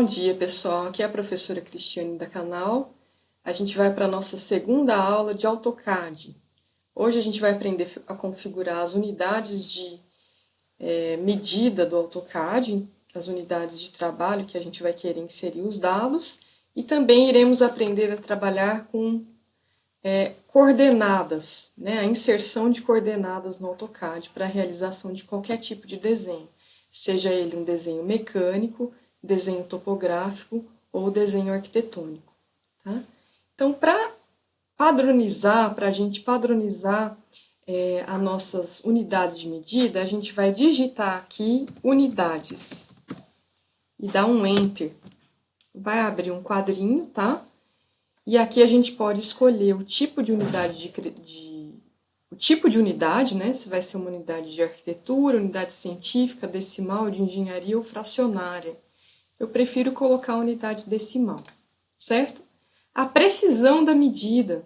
Bom dia, pessoal. Aqui é a professora Cristiane da canal. A gente vai para a nossa segunda aula de AutoCAD. Hoje a gente vai aprender a configurar as unidades de medida do AutoCAD, as unidades de trabalho que a gente vai querer inserir os dados, e também iremos aprender a trabalhar com coordenadas, né? A inserção de coordenadas no AutoCAD para a realização de qualquer tipo de desenho, seja ele um desenho mecânico, desenho topográfico ou desenho arquitetônico. Tá? Então, para a gente padronizar as nossas unidades de medida, a gente vai digitar aqui unidades e dar um Enter. Vai abrir um quadrinho, tá? E aqui a gente pode escolher o tipo de unidade o tipo de unidade, né? Se vai ser uma unidade de arquitetura, unidade científica, decimal, de engenharia ou fracionária. Eu prefiro colocar a unidade decimal, certo? A precisão da medida.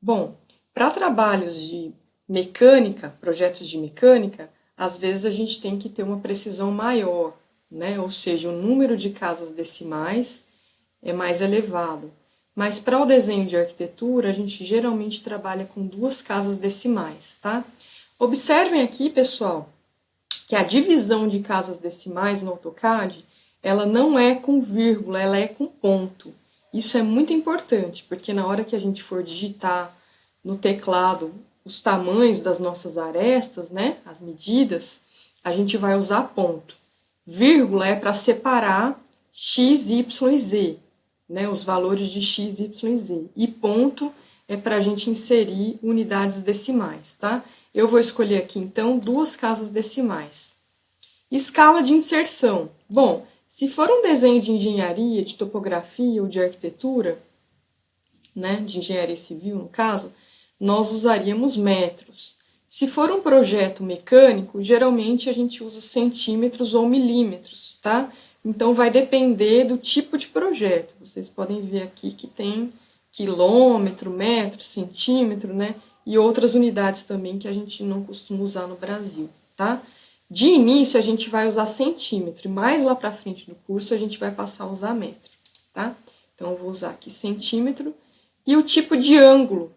Bom, para trabalhos de mecânica, projetos de mecânica, às vezes a gente tem que ter uma precisão maior, né? Ou seja, o número de casas decimais é mais elevado. Mas para o desenho de arquitetura, a gente geralmente trabalha com 2 casas decimais, tá? Observem aqui, pessoal, que a divisão de casas decimais no AutoCAD, ela não é com vírgula, ela é com ponto. Isso é muito importante, porque na hora que a gente for digitar no teclado os tamanhos das nossas arestas, né, as medidas, a gente vai usar ponto. Vírgula é para separar x, y e z, né, os valores de x, y e z. E ponto é para a gente inserir unidades decimais, tá? Eu vou escolher aqui, então, 2 casas decimais. Escala de inserção. Bom, se for um desenho de engenharia, de topografia ou de arquitetura, né, de engenharia civil, no caso, nós usaríamos metros. Se for um projeto mecânico, geralmente a gente usa centímetros ou milímetros, tá? Então, vai depender do tipo de projeto. Vocês podem ver aqui que tem quilômetro, metro, centímetro, né? E outras unidades também que a gente não costuma usar no Brasil, tá? De início, a gente vai usar centímetro, e mais lá para frente do curso, a gente vai passar a usar metro, tá? Então, eu vou usar aqui centímetro. E o tipo de ângulo,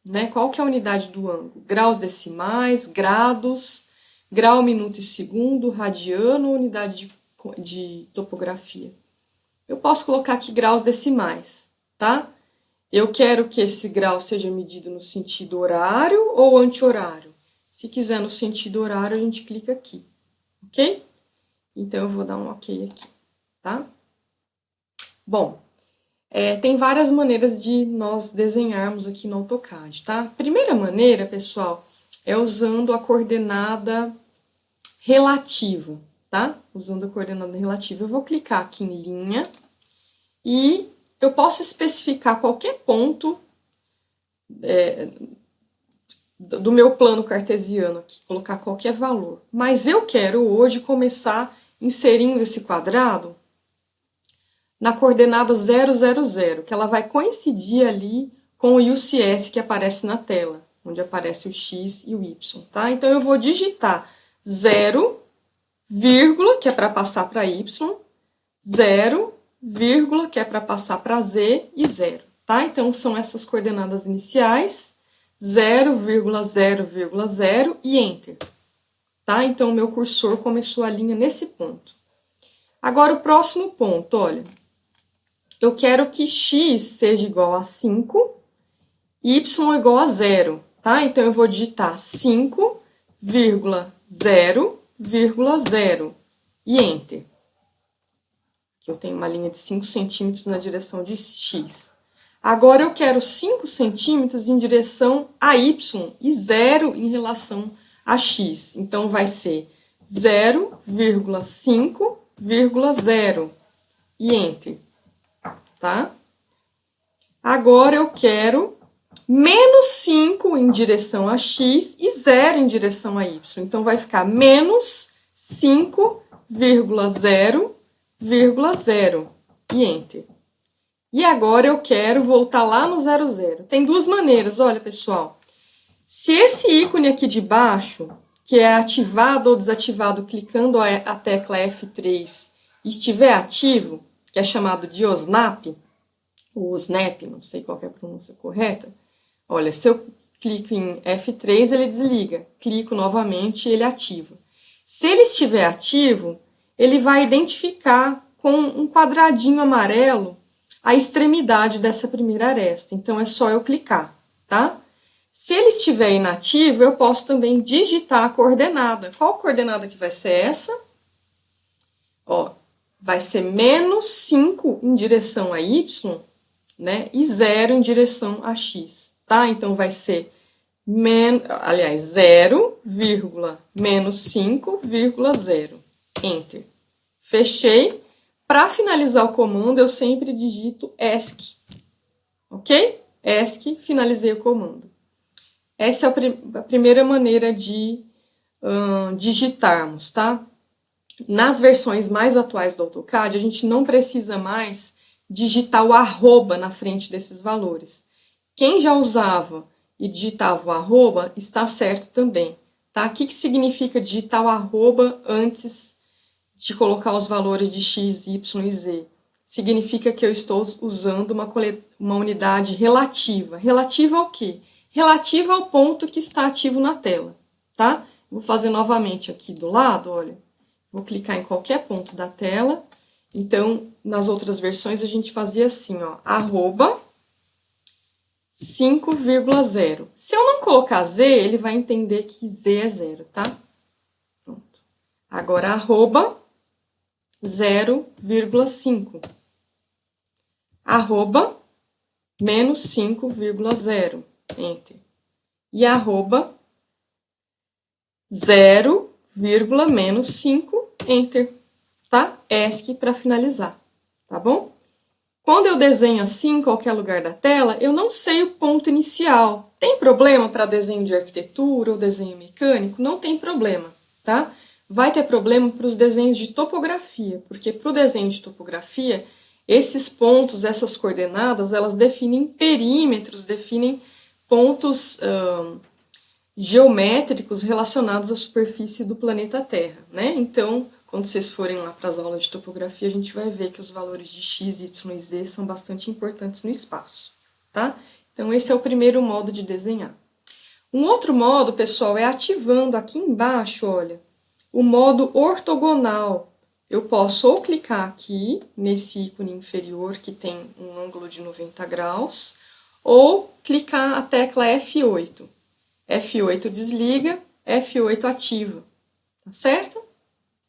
né? Qual que é a unidade do ângulo? Graus decimais, grados, grau, minuto e segundo, radiano ou unidade de topografia. Eu posso colocar aqui graus decimais, tá? Eu quero que esse grau seja medido no sentido horário ou anti-horário. Se quiser no sentido horário, a gente clica aqui, ok? Então, eu vou dar um ok aqui, tá? Bom, tem várias maneiras de nós desenharmos aqui no AutoCAD, tá? A primeira maneira, pessoal, é usando a coordenada relativa, tá? Usando a coordenada relativa, eu vou clicar aqui em linha e eu posso especificar qualquer ponto do meu plano cartesiano aqui, colocar qualquer valor. Mas eu quero hoje começar inserindo esse quadrado na coordenada 000, que ela vai coincidir ali com o UCS que aparece na tela, onde aparece o X e o Y, tá? Então, eu vou digitar 0, vírgula, que é para passar para Y, 0, vírgula, que é para passar para Z, e 0, tá? Então, são essas coordenadas iniciais, 0,0,0 e Enter, tá? Então, o meu cursor começou a linha nesse ponto. Agora, o próximo ponto, olha, eu quero que x seja igual a 5, y igual a 0, tá? Então, eu vou digitar 5,0,0 e Enter. Aqui eu tenho uma linha de 5 centímetros na direção de x. Agora, eu quero 5 centímetros em direção a y e 0 em relação a x. Então, vai ser 0,5,0 e Enter. Tá? Agora, eu quero menos 5 em direção a x e 0 em direção a y. Então, vai ficar menos 5,0,0 e Enter. E agora eu quero voltar lá no 00. Tem 2 maneiras, olha, pessoal. Se esse ícone aqui de baixo, que é ativado ou desativado clicando a tecla F3, estiver ativo, que é chamado de OSNAP, ou SNAP, não sei qual é a pronúncia correta. Olha, se eu clico em F3, ele desliga. Clico novamente e ele ativa. Se ele estiver ativo, ele vai identificar com um quadradinho amarelo a extremidade dessa primeira aresta. Então, é só eu clicar, tá? Se ele estiver inativo, eu posso também digitar a coordenada. Qual coordenada que vai ser essa? Ó, vai ser menos 5 em direção a Y, né? E 0 em direção a X, tá? Então, vai ser, aliás, 0, menos 5,0. Enter. Fechei. Para finalizar o comando, eu sempre digito ESC, ok? ESC, finalizei o comando. Essa é a primeira maneira de digitarmos, tá? Nas versões mais atuais do AutoCAD, a gente não precisa mais digitar o arroba na frente desses valores. Quem já usava e digitava o arroba, está certo também, tá? O que significa digitar o arroba antes de colocar os valores de x, y e z? Significa que eu estou usando uma unidade relativa. Relativa ao quê? Relativa ao ponto que está ativo na tela, tá? Vou fazer novamente aqui do lado, olha. Vou clicar em qualquer ponto da tela. Então, nas outras versões, a gente fazia assim, ó, arroba 5,0. Se eu não colocar z, ele vai entender que z é 0, tá? Pronto. Agora, arroba 0,5. Arroba menos 5,0. Enter. E arroba 0, menos 5, Enter. Tá? ESC para finalizar. Tá bom? Quando eu desenho assim em qualquer lugar da tela, eu não sei o ponto inicial. Tem problema para desenho de arquitetura ou desenho mecânico? Não tem problema, tá? Vai ter problema para os desenhos de topografia, porque para o desenho de topografia, esses pontos, essas coordenadas, elas definem perímetros, definem pontos geométricos relacionados à superfície do planeta Terra, né? Então, quando vocês forem lá para as aulas de topografia, a gente vai ver que os valores de x, y e z são bastante importantes no espaço, tá? Então, esse é o primeiro modo de desenhar. Um outro modo, pessoal, é ativando aqui embaixo, olha, o modo ortogonal. Eu posso ou clicar aqui, nesse ícone inferior, que tem um ângulo de 90 graus, ou clicar a tecla F8. F8 desliga, F8 ativa, tá certo?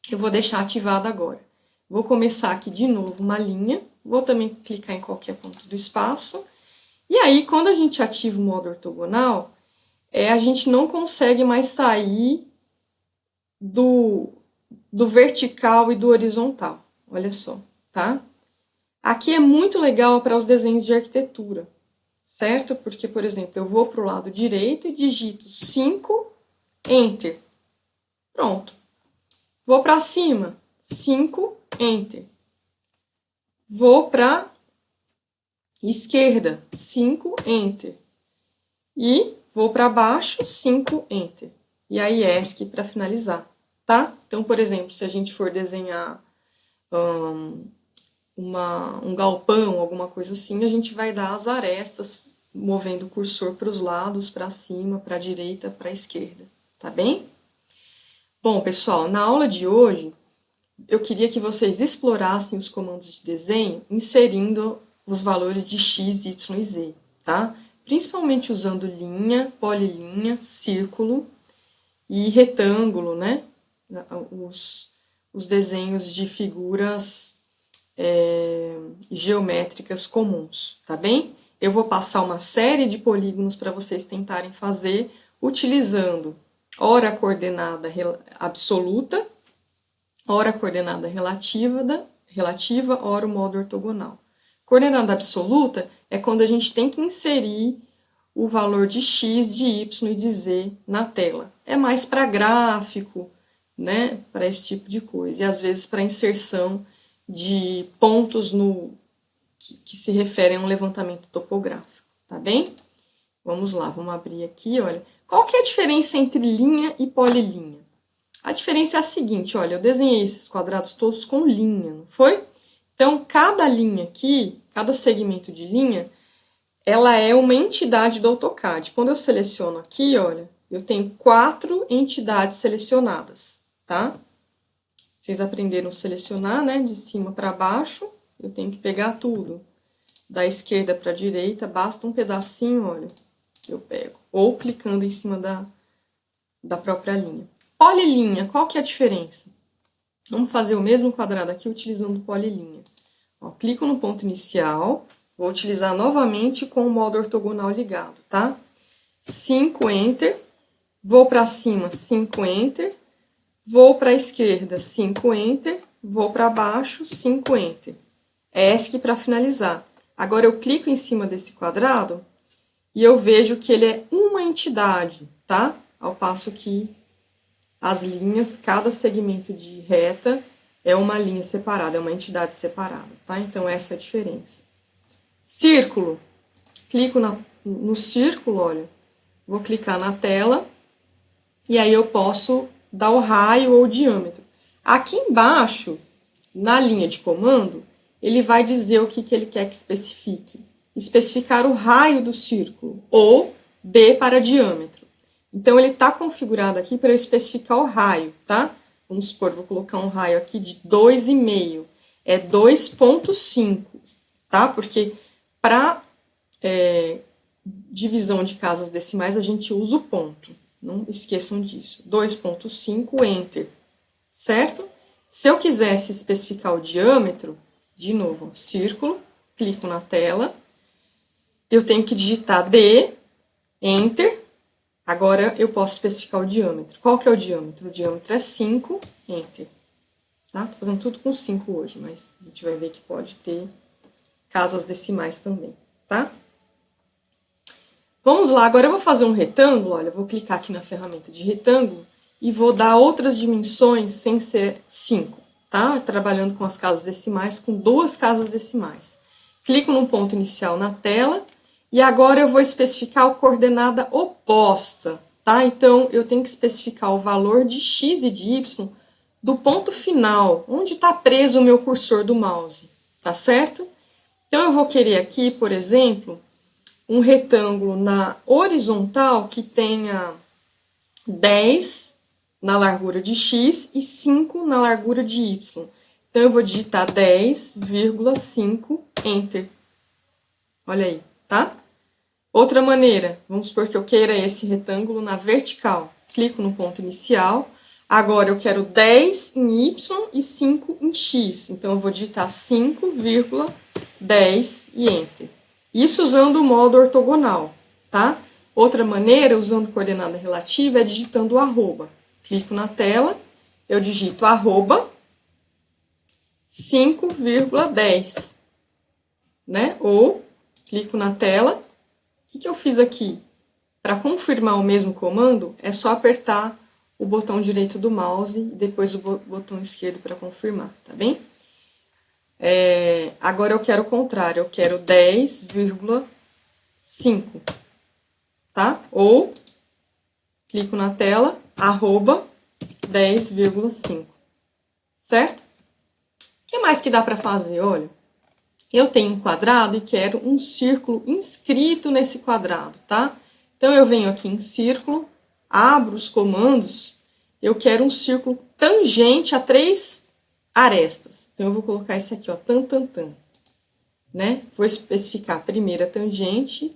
Eu vou deixar ativado agora. Vou começar aqui de novo uma linha, vou também clicar em qualquer ponto do espaço, e aí, quando a gente ativa o modo ortogonal, a gente não consegue mais sair do vertical e do horizontal. Olha só, tá? Aqui é muito legal para os desenhos de arquitetura, certo? Porque, por exemplo, eu vou para o lado direito e digito 5, Enter. Pronto. Vou para cima, 5, Enter. Vou para esquerda, 5, Enter. E vou para baixo, 5, Enter. E aí, ESC para finalizar, tá? Então, por exemplo, se a gente for desenhar um galpão, alguma coisa assim, a gente vai dar as arestas, movendo o cursor para os lados, para cima, para a direita, para a esquerda, tá bem? Bom, pessoal, na aula de hoje, eu queria que vocês explorassem os comandos de desenho, inserindo os valores de x, y e z, tá? Principalmente usando linha, polilinha, círculo e retângulo, né? Os desenhos de figuras geométricas comuns, tá bem? Eu vou passar uma série de polígonos para vocês tentarem fazer, utilizando ora a coordenada absoluta, ora a coordenada relativa, ora o modo ortogonal. Coordenada absoluta é quando a gente tem que inserir o valor de x, de y e de z na tela. É mais para gráfico, né, para esse tipo de coisa. E às vezes para inserção de pontos que se referem a um levantamento topográfico, tá bem? Vamos lá, vamos abrir aqui, olha. Qual que é a diferença entre linha e polilinha? A diferença é a seguinte, olha, eu desenhei esses quadrados todos com linha, não foi? Então, cada linha aqui, cada segmento de linha, ela é uma entidade do AutoCAD. Quando eu seleciono aqui, olha, eu tenho 4 entidades selecionadas, tá? Vocês aprenderam a selecionar, né, de cima para baixo. Eu tenho que pegar tudo. Da esquerda para a direita, basta um pedacinho, olha, eu pego. Ou clicando em cima da própria linha. Polilinha, qual que é a diferença? Vamos fazer o mesmo quadrado aqui utilizando polilinha. Ó, clico no ponto inicial, vou utilizar novamente com o modo ortogonal ligado, tá? 5 Enter, vou para cima, 5 Enter, vou para a esquerda, 5 Enter, vou para baixo, 5 Enter. ESC para finalizar. Agora eu clico em cima desse quadrado e eu vejo que ele é uma entidade, tá? Ao passo que as linhas, cada segmento de reta é uma linha separada, é uma entidade separada, tá? Então, essa é a diferença. Círculo. Clico no círculo, olha. Vou clicar na tela e aí eu posso dar o raio ou o diâmetro. Aqui embaixo, na linha de comando, ele vai dizer o que ele quer que especifique. Especificar o raio do círculo, ou D para diâmetro. Então, ele está configurado aqui para eu especificar o raio, tá? Vamos supor, vou colocar um raio aqui de 2,5. É 2,5, tá? Porque para divisão de casas decimais, a gente usa o ponto. Não esqueçam disso. 2,5, Enter. Certo? Se eu quisesse especificar o diâmetro, de novo, círculo, clico na tela, eu tenho que digitar D, Enter. Agora eu posso especificar o diâmetro. Qual que é o diâmetro? O diâmetro é 5, Enter. Tá? Tô fazendo tudo com 5 hoje, mas a gente vai ver que pode ter casas decimais também, tá? Vamos lá, agora eu vou fazer um retângulo, olha, eu vou clicar aqui na ferramenta de retângulo e vou dar outras dimensões sem ser 5, tá? Trabalhando com as casas decimais, com 2 casas decimais. Clico no ponto inicial na tela e agora eu vou especificar a coordenada oposta, tá? Então, eu tenho que especificar o valor de x e de y do ponto final, onde está preso o meu cursor do mouse, tá certo? Então, eu vou querer aqui, por exemplo, um retângulo na horizontal que tenha 10 na largura de x e 5 na largura de y. Então, eu vou digitar 10,5, Enter. Olha aí, tá? Outra maneira, vamos supor que eu queira esse retângulo na vertical. Clico no ponto inicial. Agora, eu quero 10 em y e 5 em x. Então, eu vou digitar 5,10 e Enter. Isso usando o modo ortogonal, tá? Outra maneira, usando coordenada relativa, é digitando o arroba. Clico na tela, eu digito arroba 5,10, né? Ou clico na tela. O que eu fiz aqui? Para confirmar o mesmo comando, é só apertar o botão direito do mouse e depois o botão esquerdo para confirmar, tá bem? Agora eu quero o contrário, eu quero 10,5, tá? Ou clico na tela, arroba 10,5, certo? O que mais que dá para fazer? Olha, eu tenho um quadrado e quero um círculo inscrito nesse quadrado, tá? Então, eu venho aqui em círculo, abro os comandos, eu quero um círculo tangente a 3 arestas. Então, eu vou colocar esse aqui, ó, tan, né? Vou especificar a primeira tangente,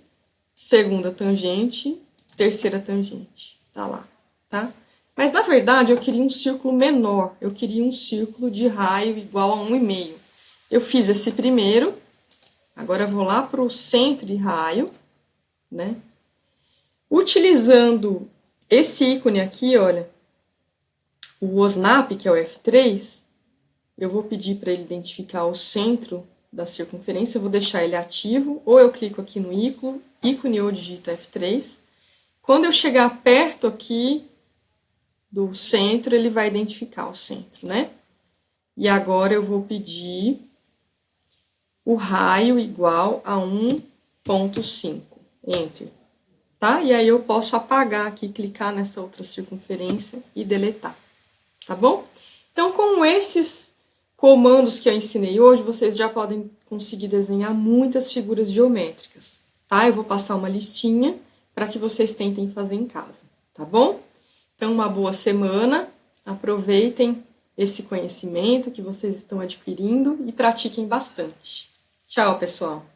segunda tangente, terceira tangente. Tá lá, tá? Mas, na verdade, eu queria um círculo menor. Eu queria um círculo de raio igual a 1,5. Eu fiz esse primeiro. Agora, eu vou lá para o centro de raio, né? Utilizando esse ícone aqui, olha, o OSNAP, que é o F3, eu vou pedir para ele identificar o centro da circunferência, eu vou deixar ele ativo, ou eu clico aqui no ícone ou digito F3. Quando eu chegar perto aqui do centro, ele vai identificar o centro, né? E agora eu vou pedir o raio igual a 1,5. Enter. Tá? E aí eu posso apagar aqui, clicar nessa outra circunferência e deletar. Tá bom? Então, com comandos que eu ensinei hoje, vocês já podem conseguir desenhar muitas figuras geométricas, tá? Eu vou passar uma listinha para que vocês tentem fazer em casa, tá bom? Então, uma boa semana, aproveitem esse conhecimento que vocês estão adquirindo e pratiquem bastante. Tchau, pessoal!